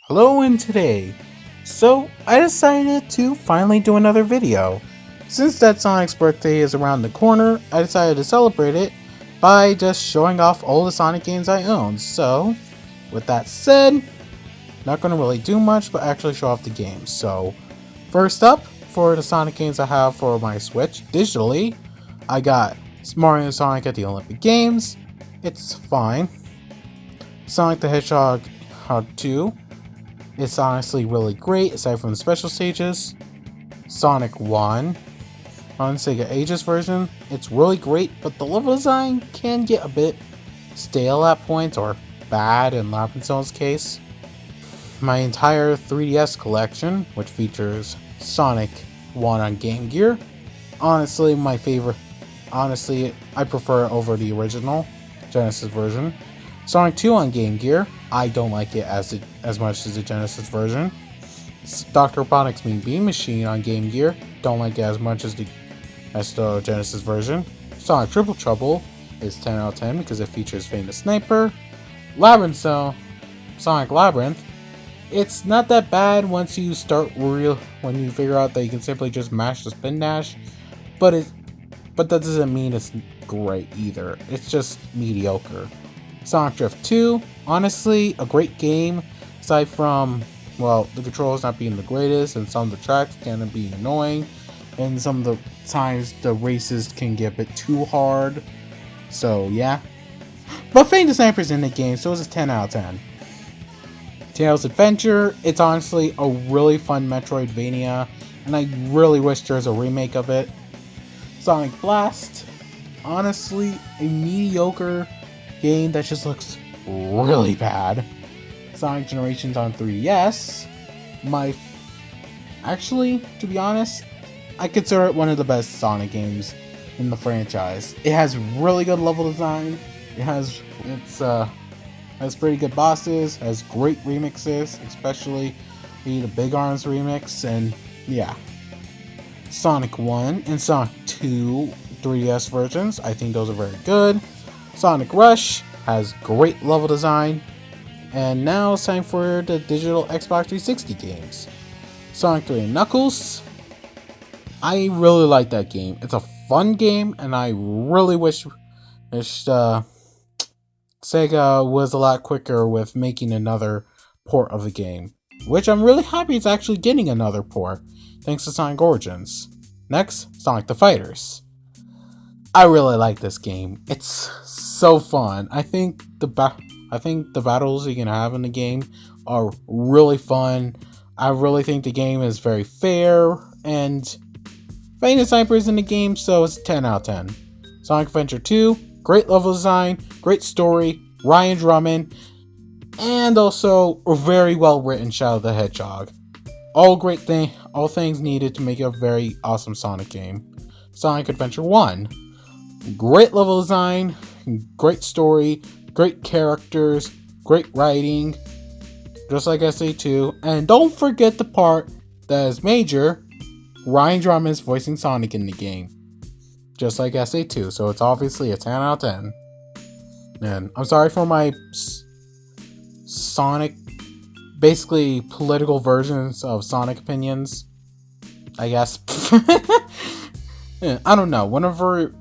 Hello and today. I decided to finally do another video. Since that Sonic's birthday is around the corner, I decided to celebrate it by just showing off all the Sonic games I own. So, with that said, not going to really do much, but actually show off the games. So, first up, for the Sonic games I have for my Switch digitally, I got Mario and Sonic at the Olympic Games. It's fine. Sonic the Hedgehog 2. It's honestly really great, aside from the special stages. Sonic 1 on Sega Ages version, it's really great, but the level design can get a bit stale at points, or bad in Lapinzone's case. My entire 3DS collection, which features Sonic 1 on Game Gear, honestly my favorite. Honestly, I prefer it over the original Genesis version. Sonic 2 on Game Gear, I don't like it as much as the Genesis version. Dr. Robotnik's Mean Bean Machine on Game Gear, don't like it as much as the Genesis version. Sonic Triple Trouble is 10 out of 10 because it features Famous Sniper. Sonic Labyrinth, it's not that bad once you when you figure out that you can simply just mash the spin dash, but that doesn't mean it's great either. It's just mediocre. Sonic Drift 2, honestly, a great game, aside from, well, the controls not being the greatest, and some of the tracks can be annoying, and some of the times the races can get a bit too hard, so yeah. But Famous Sniper's in the game, so it's a 10 out of 10. Tails Adventure, it's honestly a really fun Metroidvania, and I really wish there was a remake of it. Sonic Blast, honestly, a mediocre game that just looks really bad. Sonic Generations on 3DS, actually, to be honest, I consider it one of the best Sonic games in the franchise. It has really good level design. Has pretty good bosses. Has great remixes, especially the Big Arms remix, and yeah. Sonic 1 and Sonic 2 3DS versions, I think those are very good. Sonic Rush has great level design. And now it's time for the digital Xbox 360 games. Sonic 3 and Knuckles. I really like that game. It's a fun game, and I really wish Sega was a lot quicker with making another port of the game. Which I'm really happy it's actually getting another port, thanks to Sonic Origins. Next, Sonic the Fighters. I really like this game. It's so fun. I think the battles you can have in the game are really fun. I really think the game is very fair, and Famous Sniper is in the game, so it's 10 out of 10. Sonic Adventure 2, great level design, great story, Ryan Drummond, and also a very well written Shadow the Hedgehog. All things needed to make a very awesome Sonic game. Sonic Adventure 1. Great level design, great story, great characters, great writing, just like SA2. And don't forget the part that is major, Ryan Drummond is voicing Sonic in the game, just like SA2, so it's obviously a 10 out of 10. And I'm sorry for my Sonic, basically political versions of Sonic opinions, I guess. I don't know, whenever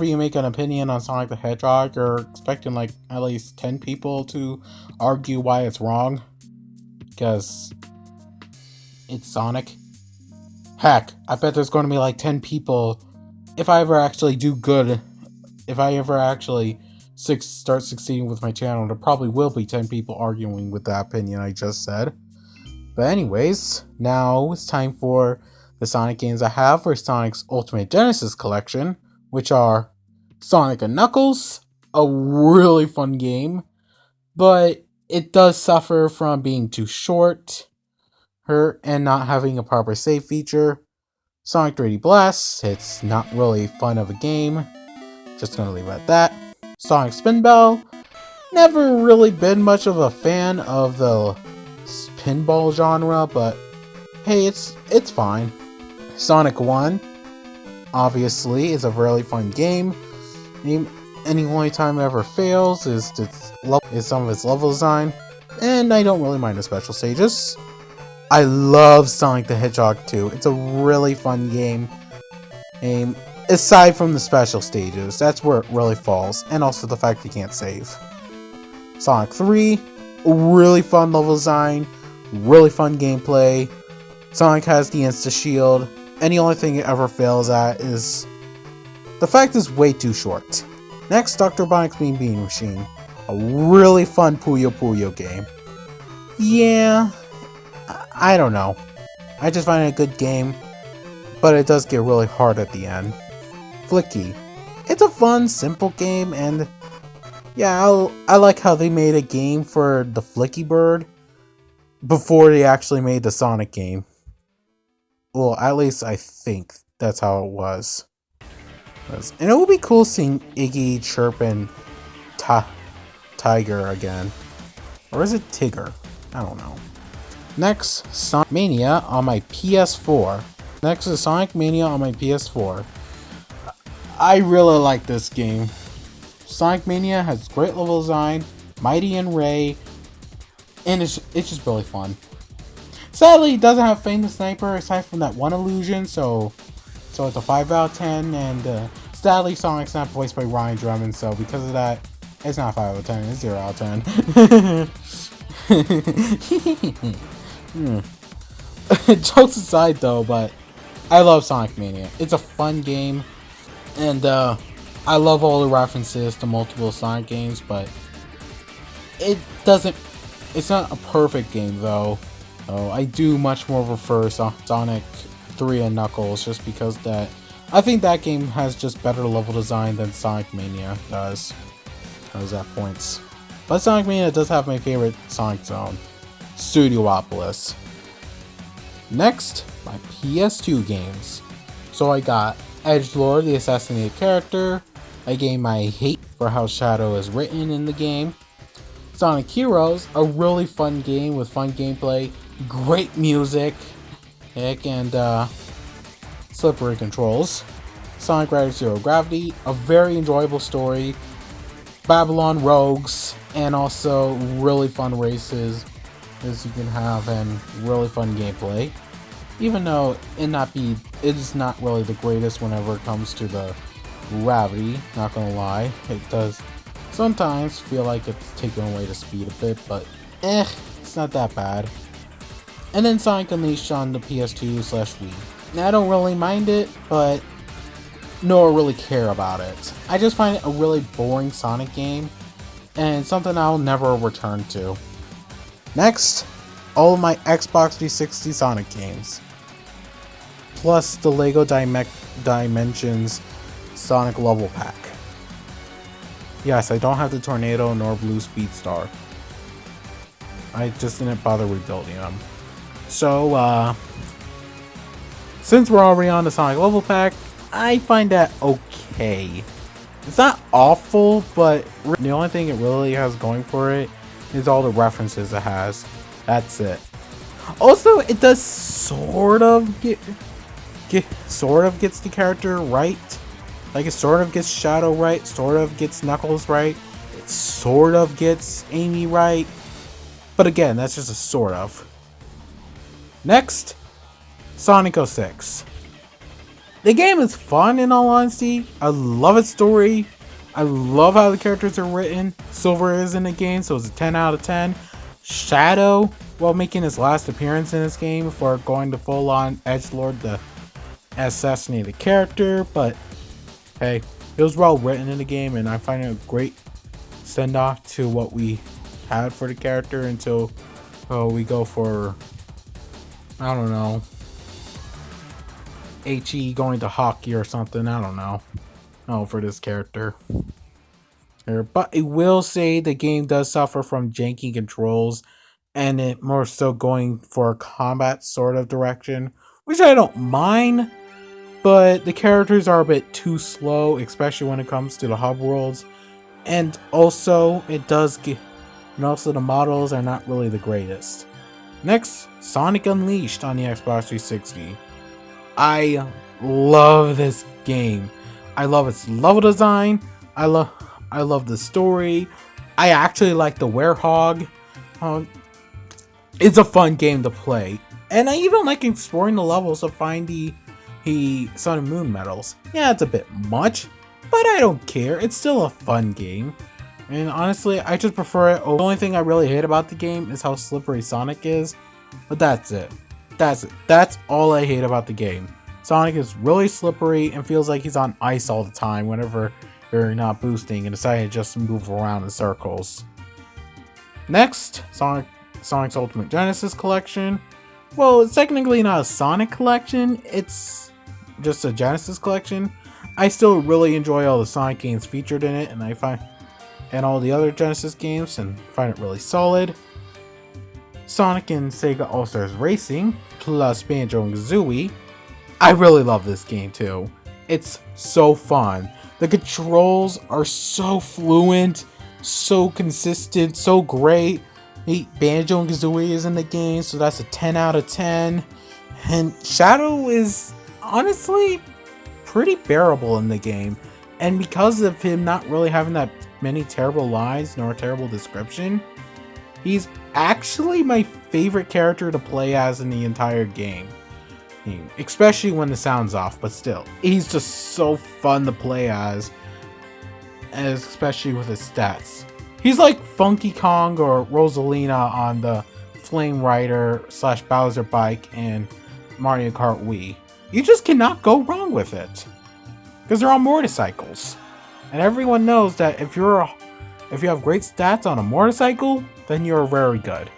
you make an opinion on Sonic the Hedgehog, you're expecting like at least 10 people to argue why it's wrong, because it's Sonic. Heck, I bet there's going to be like 10 people, if I ever actually do good, if I ever actually start succeeding with my channel, there probably will be 10 people arguing with that opinion I just said. But anyways, now it's time for the Sonic games I have for Sonic's Ultimate Genesis collection, which are Sonic and Knuckles, a really fun game, but it does suffer from being too short and not having a proper save feature. Sonic 3D Blast, it's not really fun of a game, just gonna leave it at that. Sonic Spinball, never really been much of a fan of the pinball genre, but hey, it's fine. Sonic 1, obviously, is a really fun game. Any only time it ever fails is some of its level design. and I don't really mind the special stages. I love Sonic the Hedgehog 2. It's a really fun game. Aside from the special stages, that's where it really falls, and also the fact you can't save. Sonic 3, really fun level design, really fun gameplay. Sonic has the Insta Shield, and the only thing it ever fails at is the fact it's way too short. Next, Dr. Robotnik's Mean Bean Machine, a really fun Puyo Puyo game. Yeah, I don't know. I just find it a good game, but it does get really hard at the end. Flicky. It's a fun, simple game, and yeah, I like how they made a game for the Flicky Bird before they actually made the Sonic game. Well, at least I think that's how it was. And it would be cool seeing Iggy, Chirp, and Tiger again. Or is it Tigger? I don't know. Next, Sonic Mania on my PS4. Next is Sonic Mania on my PS4. I really like this game. Sonic Mania has great level design, Mighty and Ray, and it's just really fun. Sadly, it doesn't have Fang the Sniper aside from that one illusion, so it's a 5 out of 10, and sadly Sonic's not voiced by Ryan Drummond, so because of that, it's not 5 out of 10, it's 0 out of 10. Jokes aside though, but I love Sonic Mania. It's a fun game, and I love all the references to multiple Sonic games, but it's not a perfect game though. I do much more prefer Sonic 3 and Knuckles just because I think that game has just better level design than Sonic Mania does. Those at points. But Sonic Mania does have my favorite Sonic Zone, Studiopolis. Next, my PS2 games. So I got Edgelord, the assassinated character, a game I hate for how Shadow is written in the game. Sonic Heroes, a really fun game with fun gameplay, great music, and slippery controls. Sonic Riders Zero Gravity, a very enjoyable story, Babylon Rogues, and also really fun races as you can have, and really fun gameplay. Even though it is not really the greatest whenever it comes to the gravity, not gonna lie. It does sometimes feel like it's taking away the speed a bit, but it's not that bad. And then Sonic Unleashed on the PS2/Wii. Now, I don't really mind it, but nor really care about it. I just find it a really boring Sonic game, and something I'll never return to. Next, all of my Xbox 360 Sonic games. Plus the LEGO Dimensions Sonic Level Pack. Yes, I don't have the Tornado nor Blue Speedstar. I just didn't bother rebuilding them. So, since we're already on the Sonic Level Pack, I find that okay. It's not awful, but the only thing it really has going for it is all the references it has. That's it. Also, it does sort of gets the character right. Like, it sort of gets Shadow right, sort of gets Knuckles right, it sort of gets Amy right. But again, that's just a sort of. Next, Sonic 06. The game is fun, in all honesty. I love its story. I love how the characters are written. Silver is in the game, so it's a 10 out of 10. Shadow, while making his last appearance in this game before going to full-on Edgelord, the assassinated character, but hey, it was well written in the game, and I find it a great send-off to what we had for the character until we go for, I don't know, HE going to hockey or something. I don't know. For this character. But I will say the game does suffer from janky controls, and it more so going for a combat sort of direction, which I don't mind, but the characters are a bit too slow, especially when it comes to the hub worlds, and also the models are not really the greatest. Next, Sonic Unleashed on the Xbox 360. I love this game. I love its level design. I love the story. I actually like the Werehog. uh, it's a fun game to play. And I even like exploring the levels to find the Sun and Moon medals. Yeah, it's a bit much, but I don't care. It's still a fun game. And honestly, I just prefer it. The only thing I really hate about the game is how slippery Sonic is. But that's it. That's it. That's all I hate about the game. Sonic is really slippery and feels like he's on ice all the time whenever you're not boosting and decide to just move around in circles. Next, Sonic's Ultimate Genesis Collection. Well, it's technically not a Sonic collection, it's just a Genesis collection. I still really enjoy all the Sonic games featured in it, and all the other Genesis games, and find it really solid. Sonic and Sega All-Stars Racing, plus Banjo and Kazooie. I really love this game too. It's so fun. The controls are so fluent, so consistent, so great. Banjo and Kazooie is in the game, so that's a 10 out of 10. And Shadow is honestly pretty bearable in the game. And because of him not really having that many terrible lines nor a terrible description, he's actually my favorite character to play as in the entire game. Especially when the sound's off, but still. He's just so fun to play as especially with his stats. He's like Funky Kong or Rosalina on the Flame Rider / Bowser bike and Mario Kart Wii. You just cannot go wrong with it. Because they're on motorcycles. And everyone knows that if you have great stats on a motorcycle, then you're very good.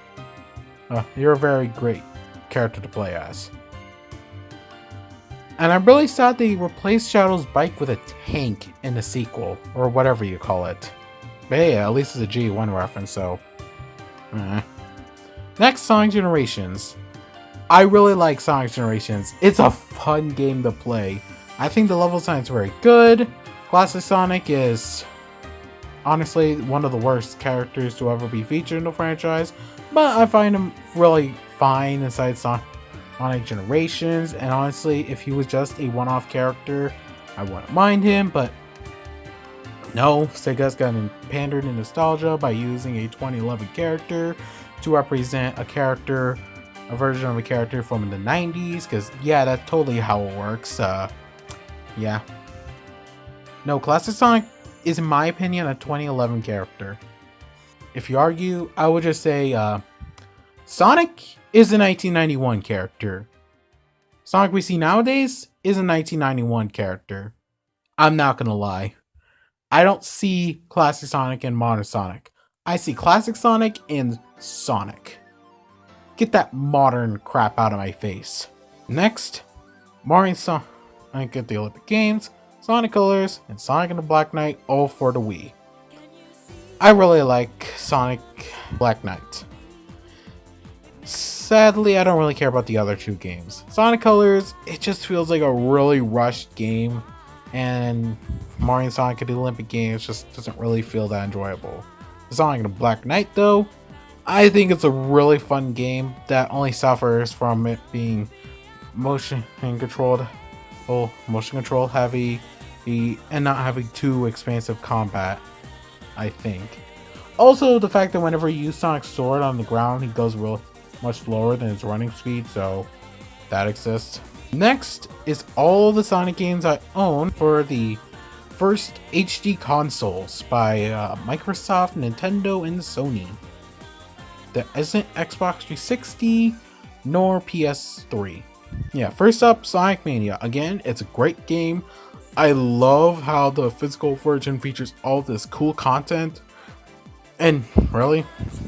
You're a very great character to play as. And I'm really sad they replaced Shadow's bike with a tank in the sequel, or whatever you call it. But hey, at least it's a G1 reference, so... Next, Sonic Generations. I really like Sonic Generations. It's a fun game to play. I think the level design is very good. Classic Sonic is honestly one of the worst characters to ever be featured in the franchise, but I find him really fine inside Sonic Generations, and honestly, if he was just a one-off character, I wouldn't mind him, but no, Sega's gotten pandered in nostalgia by using a 2011 character to represent a version of a character from the 90s, because yeah, that's totally how it works. Yeah. No, Classic Sonic is, in my opinion, a 2011 character. If you argue, I would just say Sonic is a 1991 character. Sonic we see nowadays is a 1991 character. I'm not gonna lie. I don't see Classic Sonic and Modern Sonic. I see Classic Sonic and Sonic. Get that modern crap out of my face. Next, Mario Sonic at the Olympic Games, Sonic Colors, and Sonic and the Black Knight, all for the Wii. I really like Sonic Black Knight. Sadly, I don't really care about the other two games. Sonic Colors, it just feels like a really rushed game, and Mario and Sonic at the Olympic Games just doesn't really feel that enjoyable. Sonic and the Black Knight, though, I think it's a really fun game that only suffers from it being motion control heavy and not having too expansive combat, I think. Also, the fact that whenever you use Sonic's sword on the ground, he goes real much slower than his running speed, so that exists. Next is all the Sonic games I own for the first HD consoles by Microsoft, Nintendo, and Sony. There isn't Xbox 360 nor PS3. Yeah, first up, Sonic Mania. Again, it's a great game. I love how the physical version features all this cool content. And really,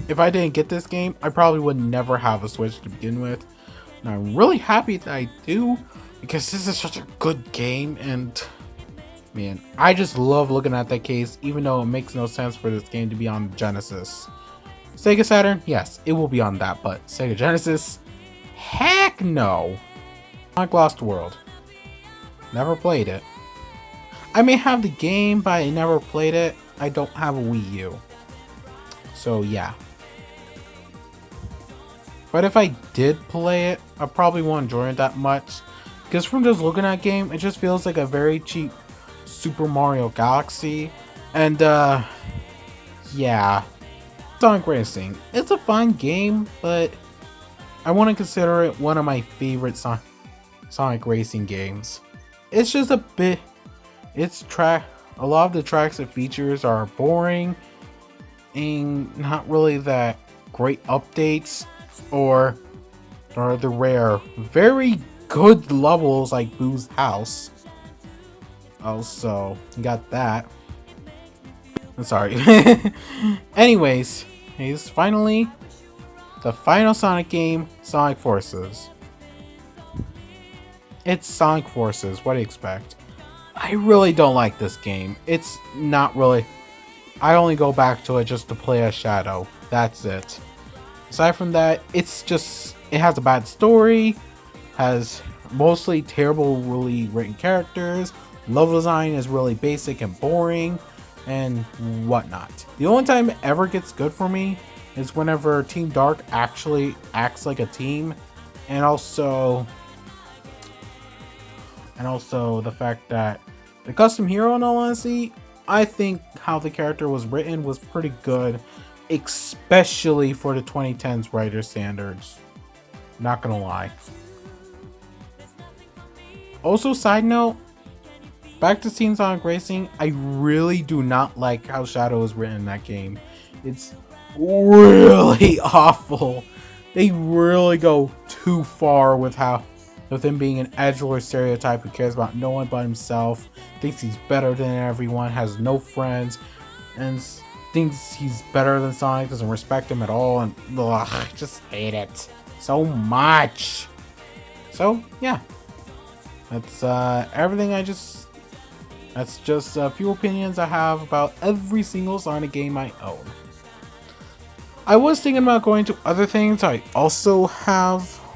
if I didn't get this game, I probably would never have a Switch to begin with. And I'm really happy that I do, because this is such a good game, and man, I just love looking at that case, even though it makes no sense for this game to be on Genesis. Sega Saturn, yes, it will be on that, but Sega Genesis, heck no. Sonic Lost World. Never played it. I may have the game, but I never played it. I don't have a Wii U. So yeah. But if I did play it, I probably won't enjoy it that much. Because from just looking at the game, it just feels like a very cheap Super Mario Galaxy. And yeah. Sonic Racing. It's a fun game, but I wouldn't consider it one of my favorite Sonic Racing games. It's just a bit. A lot of the tracks it features are boring and not really that great updates, or the rare, very good levels like Boo's house. Also, you got that. I'm sorry. Anyways, here's finally the final Sonic game, Sonic Forces. It's Sonic Forces, what do you expect? I really don't like this game. It's not really... I only go back to it just to play as Shadow. That's it. Aside from that, it's just... It has a bad story, has mostly terribly written characters, level design is really basic and boring, and whatnot. The only time it ever gets good for me is whenever Team Dark actually acts like a team, and also the fact that the custom hero, in all honesty, I think how the character was written was pretty good, especially for the 2010s writer standards. Not gonna lie. Also, side note, back to Team Sonic Racing, I really do not like how Shadow is written in that game. It's really awful. They really go too far with him being an edgelord stereotype who cares about no one but himself, thinks he's better than everyone, has no friends, and thinks he's better than Sonic, doesn't respect him at all, and ugh, I just hate it so much. So yeah, that's everything. That's just a few opinions I have about every single Sonic game I own. I was thinking about going to other things I also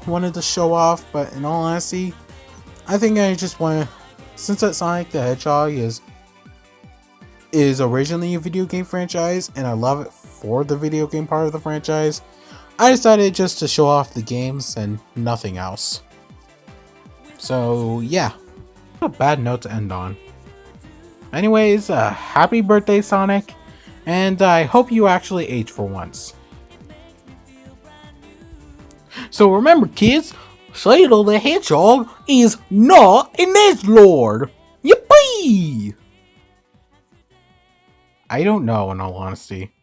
wanted to show off, but in all honesty, I think I just want to, since that Sonic the Hedgehog is originally a video game franchise and I love it for the video game part of the franchise, I decided just to show off the games and nothing else. So yeah, a bad note to end on. Anyways, happy birthday, Sonic, and I hope you actually age for once. So remember, kids, Shadow the Hedgehog is not an edgelord. Yippee! I don't know, in all honesty.